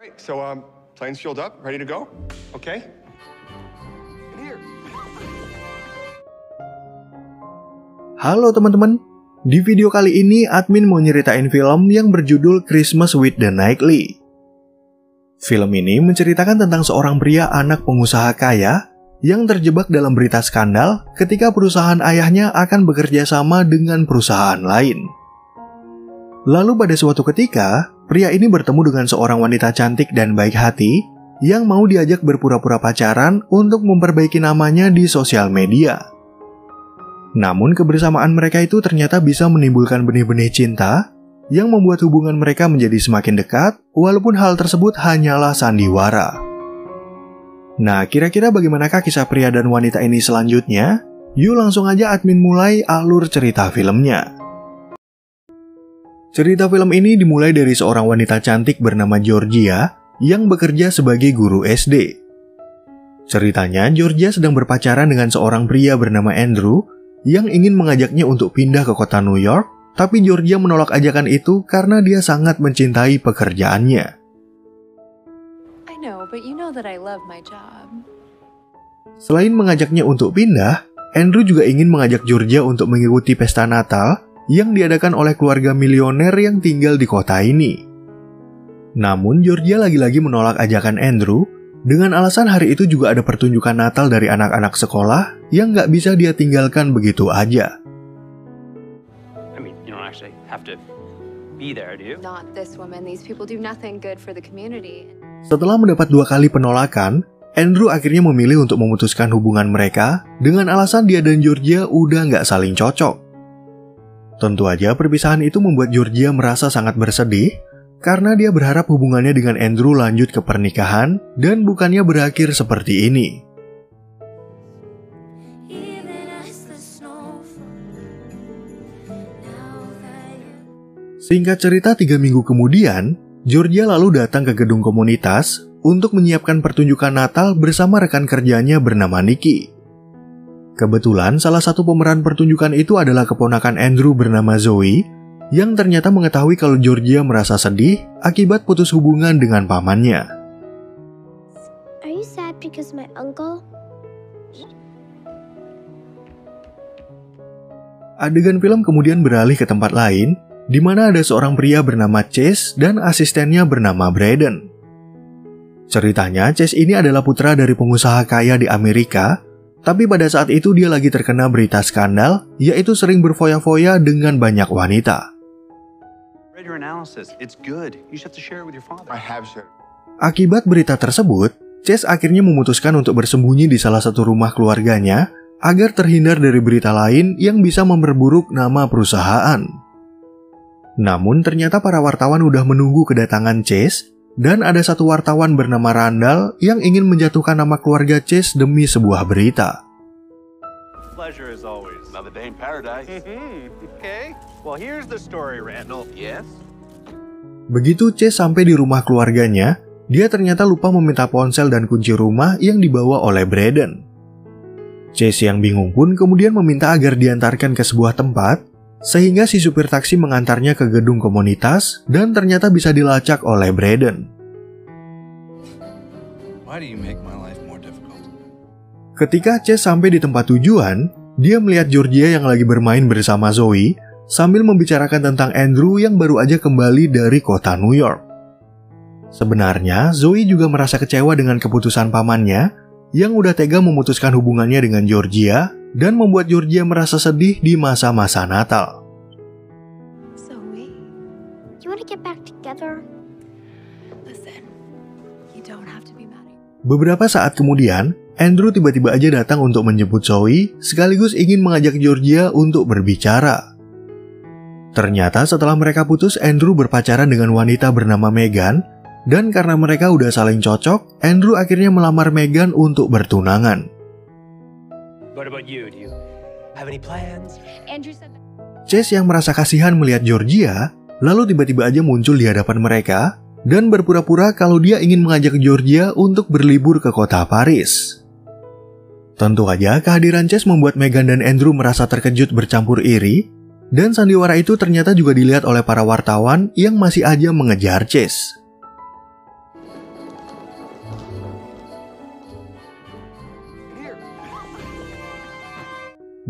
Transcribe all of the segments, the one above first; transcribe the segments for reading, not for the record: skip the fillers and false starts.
Great. So, plane's fueled up, ready to go? Okay. Here. Halo teman-teman, di video kali ini admin mau nyeritain film yang berjudul Christmas with the Knightley. Film ini menceritakan tentang seorang pria anak pengusaha kaya yang terjebak dalam berita skandal ketika perusahaan ayahnya akan bekerja sama dengan perusahaan lain. Lalu pada suatu ketika, pria ini bertemu dengan seorang wanita cantik dan baik hati yang mau diajak berpura-pura pacaran untuk memperbaiki namanya di sosial media. Namun kebersamaan mereka itu ternyata bisa menimbulkan benih-benih cinta yang membuat hubungan mereka menjadi semakin dekat, walaupun hal tersebut hanyalah sandiwara. Nah, kira-kira bagaimanakah kisah pria dan wanita ini selanjutnya? Yuk langsung aja admin mulai alur cerita filmnya. Cerita film ini dimulai dari seorang wanita cantik bernama Georgia yang bekerja sebagai guru SD. Ceritanya, Georgia sedang berpacaran dengan seorang pria bernama Andrew yang ingin mengajaknya untuk pindah ke kota New York, tapi Georgia menolak ajakan itu karena dia sangat mencintai pekerjaannya. I know, but you know that I love my job. Selain mengajaknya untuk pindah, Andrew juga ingin mengajak Georgia untuk mengikuti pesta Natal yang diadakan oleh keluarga milioner yang tinggal di kota ini. Namun, Georgia lagi-lagi menolak ajakan Andrew dengan alasan hari itu juga ada pertunjukan Natal dari anak-anak sekolah yang nggak bisa dia tinggalkan begitu aja. Not this woman. These people do nothing good for the community. Setelah mendapat 2 kali penolakan, Andrew akhirnya memilih untuk memutuskan hubungan mereka dengan alasan dia dan Georgia udah nggak saling cocok. Tentu aja perpisahan itu membuat Georgia merasa sangat bersedih karena dia berharap hubungannya dengan Andrew lanjut ke pernikahan dan bukannya berakhir seperti ini. Singkat cerita, 3 minggu kemudian, Georgia lalu datang ke gedung komunitas untuk menyiapkan pertunjukan Natal bersama rekan kerjanya bernama Nikki. Kebetulan salah satu pemeran pertunjukan itu adalah keponakan Andrew bernama Zoe yang ternyata mengetahui kalau Georgia merasa sedih akibat putus hubungan dengan pamannya. Are you sad because my uncle? Adegan film kemudian beralih ke tempat lain, di mana ada seorang pria bernama Chase dan asistennya bernama Braden. Ceritanya, Chase ini adalah putra dari pengusaha kaya di Amerika, tapi pada saat itu dia lagi terkena berita skandal, yaitu sering berfoya-foya dengan banyak wanita. Akibat berita tersebut, Chase akhirnya memutuskan untuk bersembunyi di salah satu rumah keluarganya agar terhindar dari berita lain yang bisa memperburuk nama perusahaan. Namun ternyata para wartawan udah menunggu kedatangan Chase, dan ada satu wartawan bernama Randall yang ingin menjatuhkan nama keluarga Chase demi sebuah berita. Begitu Chase sampai di rumah keluarganya, dia ternyata lupa meminta ponsel dan kunci rumah yang dibawa oleh Braden. Chase yang bingung pun kemudian meminta agar diantarkan ke sebuah tempat, sehingga si supir taksi mengantarnya ke gedung komunitas dan ternyata bisa dilacak oleh Braden. Ketika Chase sampai di tempat tujuan, dia melihat Georgia yang lagi bermain bersama Zoe sambil membicarakan tentang Andrew yang baru aja kembali dari kota New York. Sebenarnya, Zoe juga merasa kecewa dengan keputusan pamannya yang udah tega memutuskan hubungannya dengan Georgia dan membuat Georgia merasa sedih di masa-masa Natal. Zoe, you want to get back together? Listen, you don't have to be mad at me. Beberapa saat kemudian, Andrew tiba-tiba aja datang untuk menjemput Zoe, sekaligus ingin mengajak Georgia untuk berbicara. Ternyata setelah mereka putus, Andrew berpacaran dengan wanita bernama Megan, dan karena mereka udah saling cocok, Andrew akhirnya melamar Megan untuk bertunangan. What about you? Do you have any plans? Andrew said that. Chase yang merasa kasihan melihat Georgia, lalu tiba-tiba aja muncul di hadapan mereka dan berpura-pura kalau dia ingin mengajak Georgia untuk berlibur ke kota Paris. Tentu aja kehadiran Chase membuat Megan dan Andrew merasa terkejut bercampur iri, dan sandiwara itu ternyata juga dilihat oleh para wartawan yang masih aja mengejar Chase.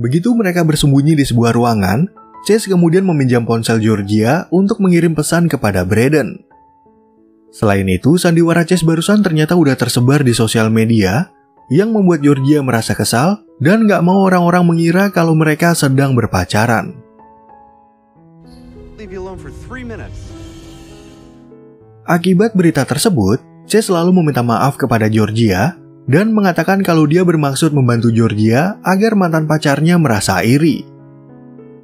Begitu mereka bersembunyi di sebuah ruangan, Chase kemudian meminjam ponsel Georgia untuk mengirim pesan kepada Braden. Selain itu, sandiwara Chase barusan ternyata udah tersebar di sosial media, yang membuat Georgia merasa kesal dan gak mau orang-orang mengira kalau mereka sedang berpacaran. Akibat berita tersebut, Chase selalu meminta maaf kepada Georgia dan mengatakan kalau dia bermaksud membantu Georgia agar mantan pacarnya merasa iri.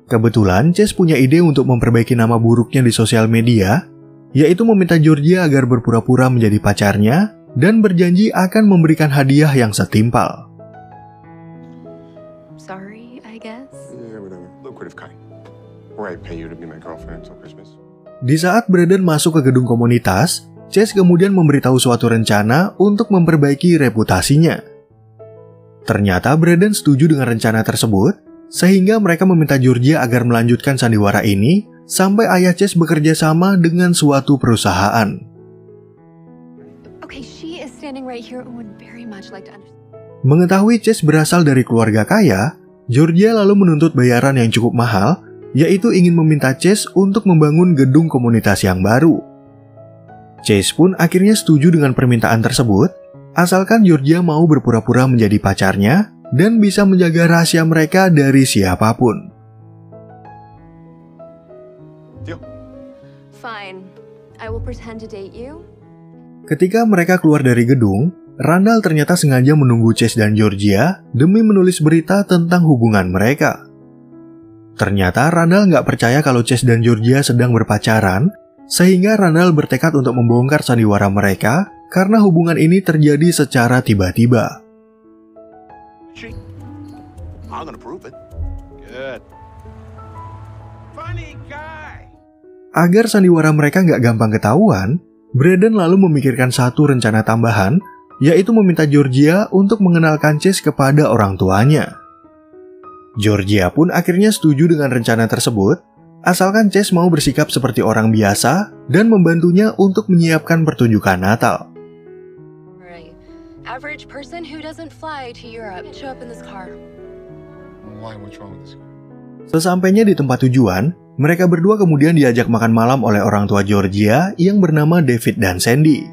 Kebetulan Chase punya ide untuk memperbaiki nama buruknya di sosial media, yaitu meminta Georgia agar berpura-pura menjadi pacarnya dan berjanji akan memberikan hadiah yang setimpal. Sorry, I guess. Yeah, whatever. Lucrative kind. Or I pay you to be my girlfriend until Christmas. Di saat Braden masuk ke gedung komunitas, Chase kemudian memberitahu suatu rencana untuk memperbaiki reputasinya. Ternyata Braden setuju dengan rencana tersebut, sehingga mereka meminta Georgia agar melanjutkan sandiwara ini sampai ayah Chase bekerja sama dengan suatu perusahaan. Okay, she is standing right here and would very much like to understand. Mengetahui Chase berasal dari keluarga kaya, Georgia lalu menuntut bayaran yang cukup mahal, yaitu ingin meminta Chase untuk membangun gedung komunitas yang baru. Chase pun akhirnya setuju dengan permintaan tersebut, asalkan Georgia mau berpura-pura menjadi pacarnya dan bisa menjaga rahasia mereka dari siapapun. Deal. Fine. I will pretend to date you. Ketika mereka keluar dari gedung, Randall ternyata sengaja menunggu Chase dan Georgia demi menulis berita tentang hubungan mereka. Ternyata Randall nggak percaya kalau Chase dan Georgia sedang berpacaran, sehingga Randall bertekad untuk membongkar sandiwara mereka karena hubungan ini terjadi secara tiba-tiba. I'm gonna prove it. Good. Funny guy. Agar sandiwara mereka nggak gampang ketahuan, Braden lalu memikirkan satu rencana tambahan, yaitu meminta Georgia untuk mengenalkan Chase kepada orang tuanya. Georgia pun akhirnya setuju dengan rencana tersebut, asalkan Chase mau bersikap seperti orang biasa dan membantunya untuk menyiapkan pertunjukan Natal. Right. Average person who doesn't fly to Europe show up in this car. Why? What's wrong with this guy? Sesampainya di tempat tujuan, mereka berdua kemudian diajak makan malam oleh orang tua Georgia yang bernama David dan Sandy.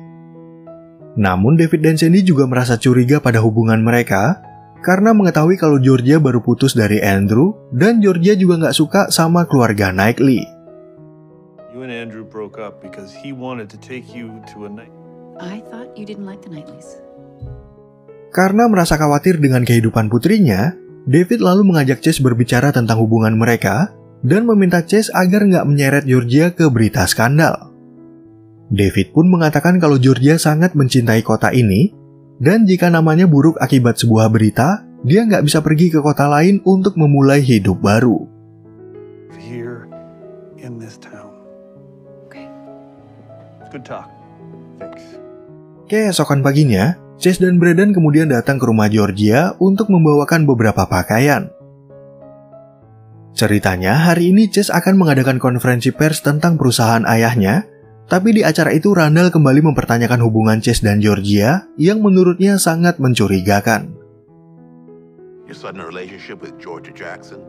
Namun David dan Sandy juga merasa curiga pada hubungan mereka, karena mengetahui kalau Georgia baru putus dari Andrew dan Georgia juga nggak suka sama keluarga Knightley. You and Andrew broke up because he wanted to take you to a night. I thought you didn't like the Knightleys. Karena merasa khawatir dengan kehidupan putrinya, David lalu mengajak Chase berbicara tentang hubungan mereka dan meminta Chase agar nggak menyeret Georgia ke berita skandal. David pun mengatakan kalau Georgia sangat mencintai kota ini, dan jika namanya buruk akibat sebuah berita, dia nggak bisa pergi ke kota lain untuk memulai hidup baru. Here in this town. Okay. Good talk. Thanks. Keesokan paginya, Chase dan Braden kemudian datang ke rumah Georgia untuk membawakan beberapa pakaian. Ceritanya, hari ini Chase akan mengadakan konferensi pers tentang perusahaan ayahnya, tapi di acara itu Randall kembali mempertanyakan hubungan Chase dan Georgia yang menurutnya sangat mencurigakan. Your sudden relationship with Georgia Jackson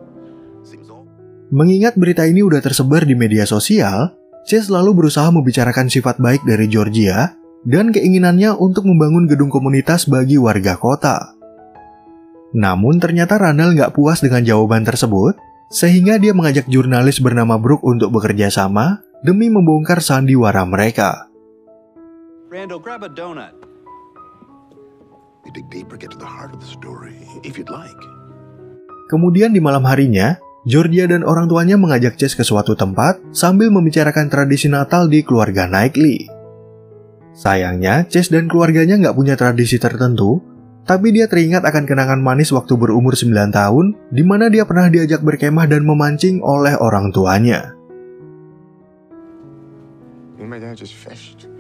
seems all. Mengingat berita ini udah tersebar di media sosial, Chase lalu berusaha membicarakan sifat baik dari Georgia dan keinginannya untuk membangun gedung komunitas bagi warga kota. Namun ternyata Randall nggak puas dengan jawaban tersebut, sehingga dia mengajak jurnalis bernama Brooke untuk bekerja sama demi membongkar sandiwara mereka. Randall, grab a donut. We dig deeper, get to the heart of the story, if you'd like. Kemudian di malam harinya, Georgia dan orang tuanya mengajak Chase ke suatu tempat sambil membicarakan tradisi Natal di keluarga Knightley. Sayangnya, Chase dan keluarganya nggak punya tradisi tertentu, tapi dia teringat akan kenangan manis waktu berumur 9 tahun, di mana dia pernah diajak berkemah dan memancing oleh orang tuanya. My dad just fished.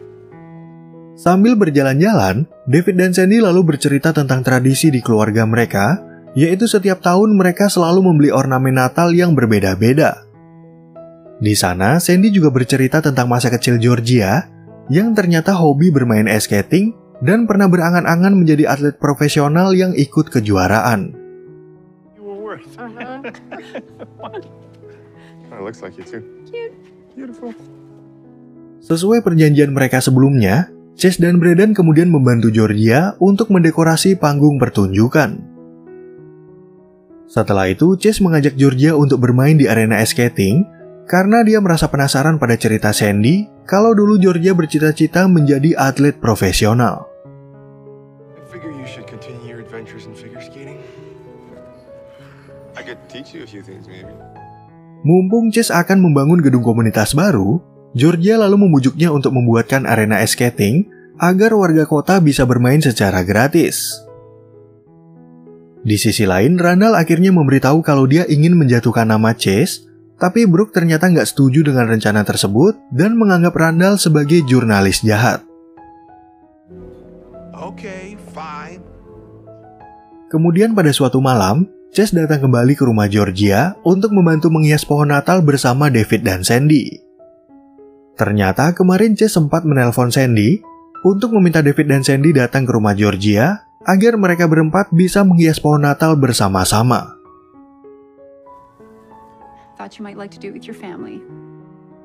Sambil berjalan-jalan, David dan Sandy lalu bercerita tentang tradisi di keluarga mereka, yaitu setiap tahun mereka selalu membeli ornamen Natal yang berbeda-beda. Di sana, Sandy juga bercerita tentang masa kecil Georgia, yang ternyata hobi bermain ice skating dan pernah berangan-angan menjadi atlet profesional yang ikut kejuaraan. Oh, it looks like you too. Cute. Beautiful. Sesuai perjanjian mereka sebelumnya, Chase dan Braden kemudian membantu Georgia untuk mendekorasi panggung pertunjukan. Setelah itu, Chase mengajak Georgia untuk bermain di arena ice skating karena dia merasa penasaran pada cerita Sandy kalau dulu Georgia bercita-cita menjadi atlet profesional. I figure you should continue your adventures in figure skating. I could teach you a few things maybe. Mumpung Chase akan membangun gedung komunitas baru, Georgia lalu memujuknya untuk membuatkan arena ice skating agar warga kota bisa bermain secara gratis. Di sisi lain, Randall akhirnya memberitahu kalau dia ingin menjatuhkan nama Chase, tapi Brooke ternyata nggak setuju dengan rencana tersebut dan menganggap Randall sebagai jurnalis jahat. Okay, fine. Kemudian pada suatu malam, Chase datang kembali ke rumah Georgia untuk membantu menghias pohon Natal bersama David dan Sandy. Ternyata kemarin Chase sempat menelpon Sandy untuk meminta David dan Sandy datang ke rumah Georgia agar mereka berempat bisa menghias pohon Natal bersama-sama. Thought you might like to do it with your family.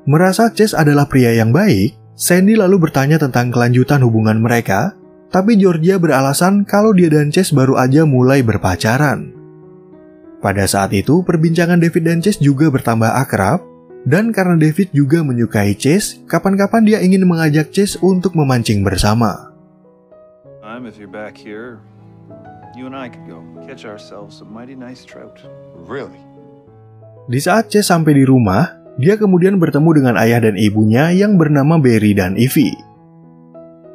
Merasa Chase adalah pria yang baik, Sandy lalu bertanya tentang kelanjutan hubungan mereka, tapi Georgia beralasan kalau dia dan Chase baru aja mulai berpacaran. Pada saat itu, perbincangan David dan Chase juga bertambah akrab, dan karena David juga menyukai Chase, kapan-kapan dia ingin mengajak Chase untuk memancing bersama. If you're back here, you and I could go catch ourselves some mighty nice trout. Really? Di saat Chase sampai di rumah, dia kemudian bertemu dengan ayah dan ibunya yang bernama Barry dan Evie.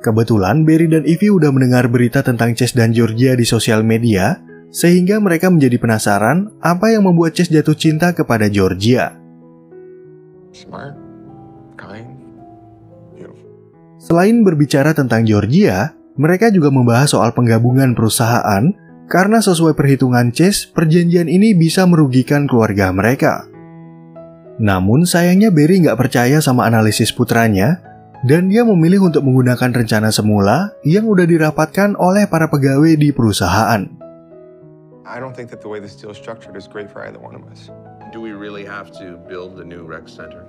Kebetulan Barry dan Evie udah mendengar berita tentang Chase dan Georgia di sosial media, sehingga mereka menjadi penasaran apa yang membuat Chase jatuh cinta kepada Georgia. Smart, kind, beautiful. Selain berbicara tentang Georgia, mereka juga membahas soal penggabungan perusahaan karena sesuai perhitungan Chase, perjanjian ini bisa merugikan keluarga mereka. Namun sayangnya Barry nggak percaya sama analisis putranya dan dia memilih untuk menggunakan rencana semula yang udah dirapatkan oleh para pegawai di perusahaan. I don't think that the way this deal is structured is great for either one of us. Do we really have to build a new rec center?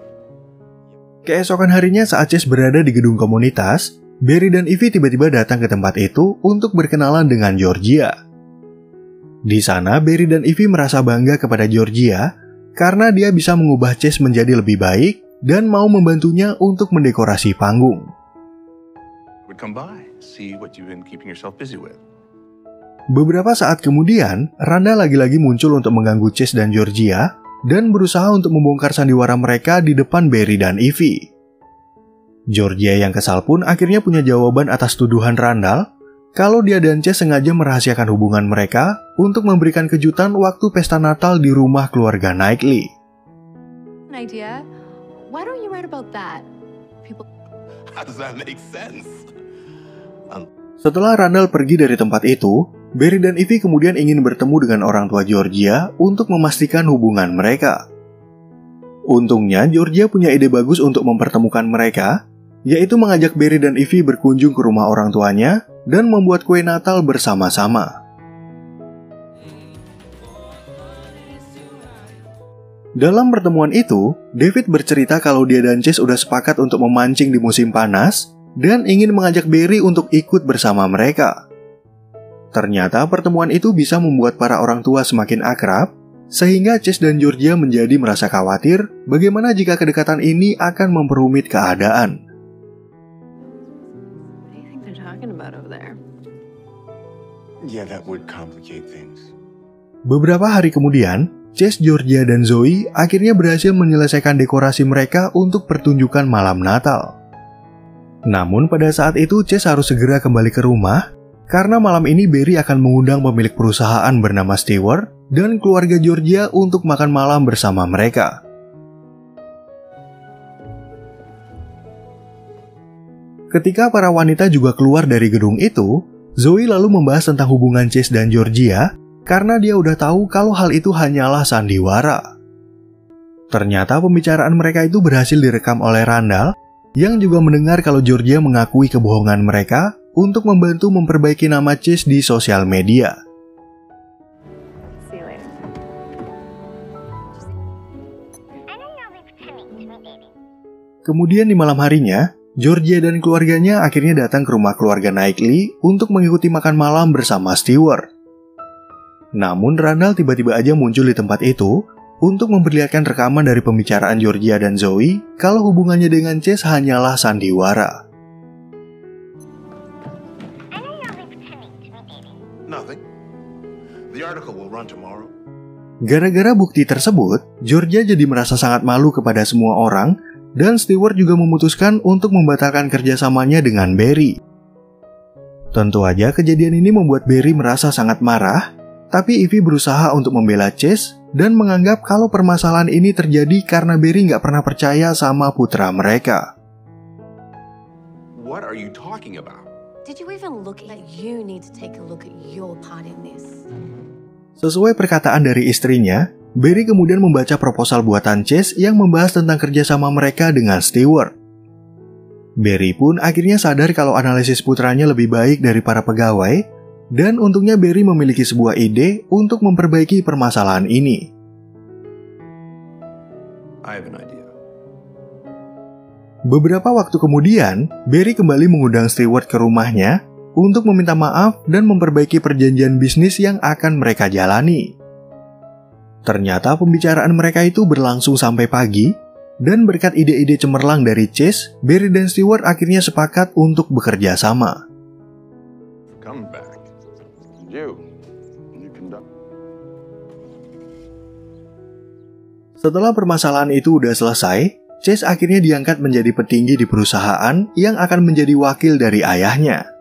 Keesokan harinya saat Chase berada di gedung komunitas, Barry dan Evie tiba-tiba datang ke tempat itu untuk berkenalan dengan Georgia. Di sana, Barry dan Evie merasa bangga kepada Georgia karena dia bisa mengubah Chase menjadi lebih baik dan mau membantunya untuk mendekorasi panggung. Would come by, see what you've been keeping yourself busy with. Beberapa saat kemudian, Randa lagi-lagi muncul untuk mengganggu Chase dan Georgia dan berusaha untuk membongkar sandiwara mereka di depan Barry dan Evie. Georgia yang kesal pun akhirnya punya jawaban atas tuduhan Randall kalau dia dan Chase sengaja merahasiakan hubungan mereka untuk memberikan kejutan waktu pesta Natal di rumah keluarga Knightley. An idea? Why don't you write about that? People. How does that make sense? Setelah Randall pergi dari tempat itu, Barry dan Evie kemudian ingin bertemu dengan orang tua Georgia untuk memastikan hubungan mereka. Untungnya, Georgia punya ide bagus untuk mempertemukan mereka, yaitu mengajak Barry dan Evie berkunjung ke rumah orang tuanya dan membuat kue Natal bersama-sama. Dalam pertemuan itu, David bercerita kalau dia dan Chase udah sepakat untuk memancing di musim panas dan ingin mengajak Barry untuk ikut bersama mereka. Ternyata pertemuan itu bisa membuat para orang tua semakin akrab, sehingga Chase dan Georgia menjadi merasa khawatir bagaimana jika kedekatan ini akan memperumit keadaan. What do you think they're talking about over there? Yeah, that would complicate things. Beberapa hari kemudian, Chase, Georgia, dan Zoe akhirnya berhasil menyelesaikan dekorasi mereka untuk pertunjukan malam Natal. Namun pada saat itu Chase harus segera kembali ke rumah karena malam ini Barry akan mengundang pemilik perusahaan bernama Stewart dan keluarga Georgia untuk makan malam bersama mereka. Ketika para wanita juga keluar dari gedung itu, Zoe lalu membahas tentang hubungan Chase dan Georgia karena dia udah tahu kalau hal itu hanyalah sandiwara. Ternyata pembicaraan mereka itu berhasil direkam oleh Randall yang juga mendengar kalau Georgia mengakui kebohongan mereka untuk membantu memperbaiki nama Chase di sosial media. Kemudian di malam harinya, Georgia dan keluarganya akhirnya datang ke rumah keluarga Knightley untuk mengikuti makan malam bersama Stewart. Namun Randall tiba-tiba aja muncul di tempat itu untuk memperlihatkan rekaman dari pembicaraan Georgia dan Zoe kalau hubungannya dengan Chase hanyalah sandiwara. Nothing. The article will run tomorrow. Gara-gara bukti tersebut, Georgia jadi merasa sangat malu kepada semua orang dan Stewart juga memutuskan untuk membatalkan kerjasamanya dengan Barry. Tentu aja kejadian ini membuat Barry merasa sangat marah, tapi Ivy berusaha untuk membela Chase dan menganggap kalau permasalahan ini terjadi karena Barry nggak pernah percaya sama putra mereka. What are you talking about? Did you even look at you need to take a look at your part in this? Sesuai perkataan dari istrinya, Barry kemudian membaca proposal buatan Chase yang membahas tentang kerjasama mereka dengan Stewart. Barry pun akhirnya sadar kalau analisis putranya lebih baik dari para pegawai, dan untungnya Barry memiliki sebuah ide untuk memperbaiki permasalahan ini. I have an idea. Beberapa waktu kemudian, Barry kembali mengundang Stewart ke rumahnya untuk meminta maaf dan memperbaiki perjanjian bisnis yang akan mereka jalani. Ternyata pembicaraan mereka itu berlangsung sampai pagi, dan berkat ide-ide cemerlang dari Chase, Barry dan Stewart akhirnya sepakat untuk bekerja sama. Come back. You conduct. Setelah permasalahan itu udah selesai, Chase akhirnya diangkat menjadi petinggi di perusahaan yang akan menjadi wakil dari ayahnya.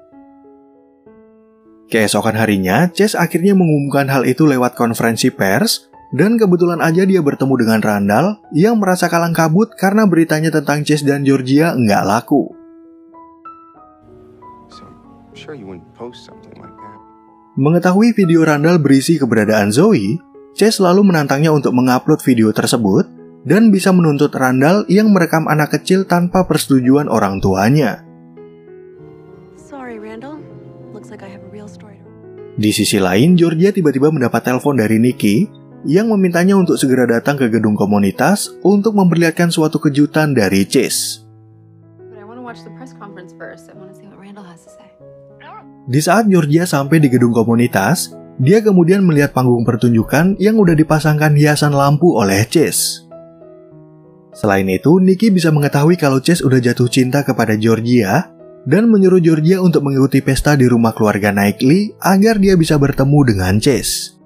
Keesokan harinya, Chase akhirnya mengumumkan hal itu lewat konferensi pers, dan kebetulan aja dia bertemu dengan Randall yang merasa kalang kabut karena beritanya tentang Chase dan Georgia nggak laku. So, I'm sure you wouldn't post something like that. Mengetahui video Randall berisi keberadaan Zoe, Chase lalu menantangnya untuk mengupload video tersebut dan bisa menuntut Randall yang merekam anak kecil tanpa persetujuan orang tuanya. Sorry, Randall. Looks like I have a real story. Di sisi lain, Georgia tiba-tiba mendapat telepon dari Nikki yang memintanya untuk segera datang ke gedung komunitas untuk memperlihatkan suatu kejutan dari Chase. But I want to watch the press conference first. I want to see what Randall has to say. Di saat Georgia sampai di gedung komunitas, dia kemudian melihat panggung pertunjukan yang udah dipasangkan hiasan lampu oleh Chase. Selain itu, Nikki bisa mengetahui kalau Chase udah jatuh cinta kepada Georgia dan menyuruh Georgia untuk mengikuti pesta di rumah keluarga Knightley agar dia bisa bertemu dengan Chase.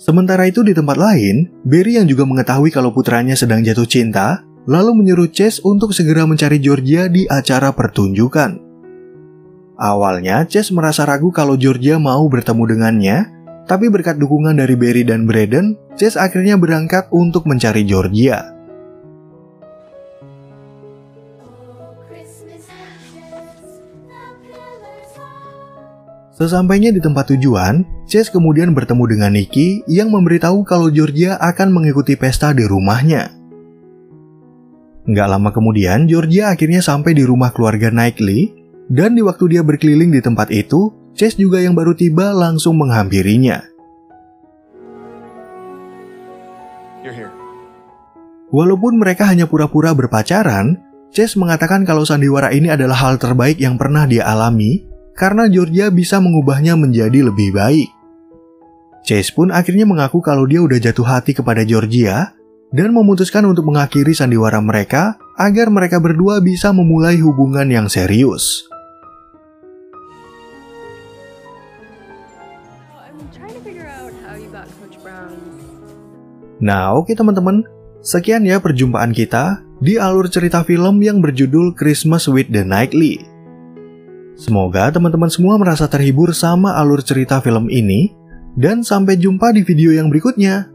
Sementara itu di tempat lain, Barry yang juga mengetahui kalau putranya sedang jatuh cinta, lalu menyuruh Chase untuk segera mencari Georgia di acara pertunjukan. Awalnya, Chase merasa ragu kalau Georgia mau bertemu dengannya, tapi berkat dukungan dari Barry dan Braden, Chase akhirnya berangkat untuk mencari Georgia. Sesampainya di tempat tujuan, Chase kemudian bertemu dengan Nikki yang memberitahu kalau Georgia akan mengikuti pesta di rumahnya. Nggak lama kemudian, Georgia akhirnya sampai di rumah keluarga Knightley, dan di waktu dia berkeliling di tempat itu, Chase juga yang baru tiba langsung menghampirinya. You're here. Walaupun mereka hanya pura-pura berpacaran, Chase mengatakan kalau sandiwara ini adalah hal terbaik yang pernah dia alami, karena Georgia bisa mengubahnya menjadi lebih baik. Chase pun akhirnya mengaku kalau dia udah jatuh hati kepada Georgia dan memutuskan untuk mengakhiri sandiwara mereka agar mereka berdua bisa memulai hubungan yang serius. Nah, oke teman-teman, sekian ya perjumpaan kita di alur cerita film yang berjudul Christmas with the Knightley. Semoga teman-teman semua merasa terhibur sama alur cerita film ini, dan sampai jumpa di video yang berikutnya.